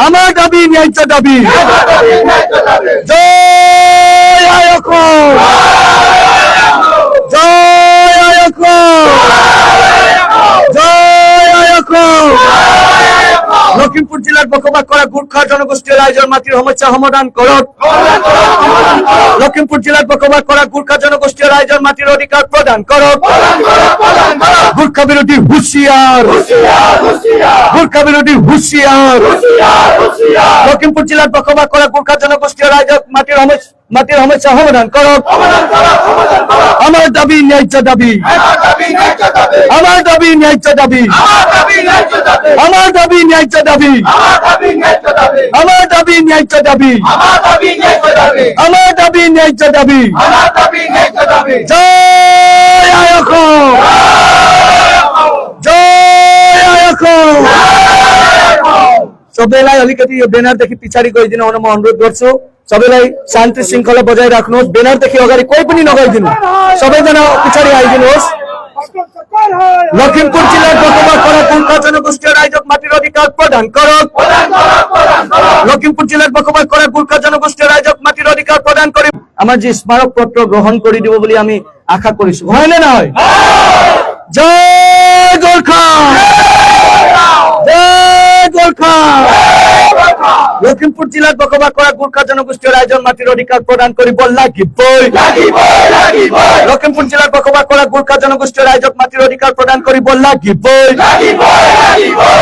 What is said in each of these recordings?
আমার দাবি ন্যায্য দাবি। জয় আয়কর, জয় আয়কর, জয় আয়কর। লখিমপুর জেলার বসবাস করা গুর্খা জনগোষ্ঠীর রাইজর মাটির সমস্যা সমাধান করক। লখিমপুর জেলার বসবাস করা গুর্খা জনগোষ্ঠীর রাইজর মাটির অধিকার প্রদান করক। গুর্খা বিরোধী হুঁশিয়ার, গুর্খা বিরোধী হুঁশিয়ার। লখিমপুর জেলার বসবাস করা গুর্খা জনগোষ্ঠীর রাইজর মাটির সমস্যা সমাধান করক। আমার দাবি ন্যায্য দাবি, আমার দাবি ন্যায্য দাবি, আমার দাবি ন্যায্য দাবি, আমার দাবি ন্যায্য দাবি, আমার দাবি ন্যায্য দাবি। জয় আয়কর, জয় আয়কর। সবেলাই অলিকতি ব্যানার দেখি পিছাড়ি করে দিন অনুরোধ করছো। সবেলাই শান্তি শৃঙ্খলা বজায় রাখনো। ব্যানার দেখি অগাড়ি কই पनि নগাই দিন, সবাই যেন পিছাড়ি আই দিনোস। লখিমপুর জেলার বসবাস করা গুর্খা জনগোষ্ঠীর রাইজক মাটির অধিকার প্রদান করক। লখিমপুর জেলার বসবাস করা গুর্খা জনগোষ্ঠীর রাইজক মাটির অধিকার প্রদান করে আমার যে স্মারক পত্র গ্রহণ করে দিব বলে আমি আশা করিছো। হয় না নয়? জয় গোর্খা, জয় গোর্খা। লখিমপুর জেলার বসবাস করা গুর্খা জনগোষ্ঠীর রাইজর মাটির অধিকার প্রদান করিব লাগিবই। লখিমপুর জেলার বসবাস করা গুর্খা জনগোষ্ঠীর রাইজক মাটির অধিকার প্রদান করিব লাগিবই।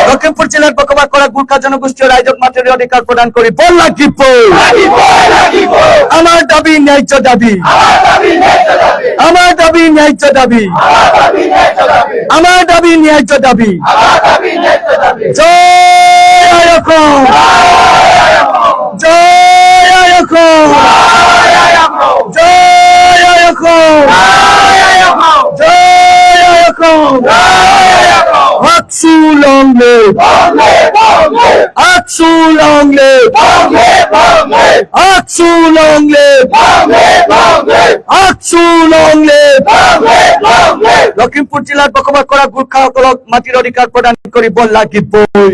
লখিমপুর জেলার বসবাস করা গুর্খা জনগোষ্ঠীর রাইজক মাটির অধিকার প্রদান করিব লাগিবই। আমার দাবি ন্যায্য দাবি, আমার দাবি ন্যায্য দাবি, আমার দাবি ন্যায্য দাবি। জয় আয়কর, জয় আয়কর, জয় আয়কর, জয় আয়কর। আকসু লং লিভ, আকসু লং লিভ, আকসু লং লিভ, আকসু লং লিভ। লখিমপুর জেলার বসবাস করা গুর্খা মাটির অধিকার প্রদান করিব লাগিবই।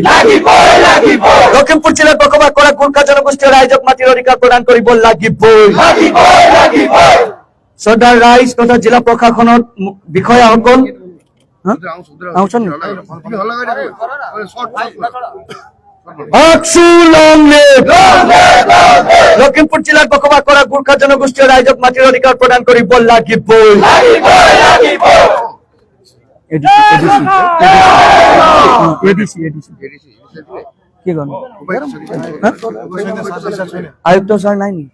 লখিমপুর জেলার বসবাস করা গুর্খা জনগোষ্ঠীর রাইজক মাটির অধিকার প্রদান করিব লাগিবই। সর্দার রাইজ তথা জেলা প্রশাসনৰ বিষয়াসকল লখিমপুর জেলার বসবাস করা গুর্খা জনগোষ্ঠীর রাইজক মাটির অধিকার প্রদান করিব লাগিবই। আয়ুক্ত স্যার নাই নি?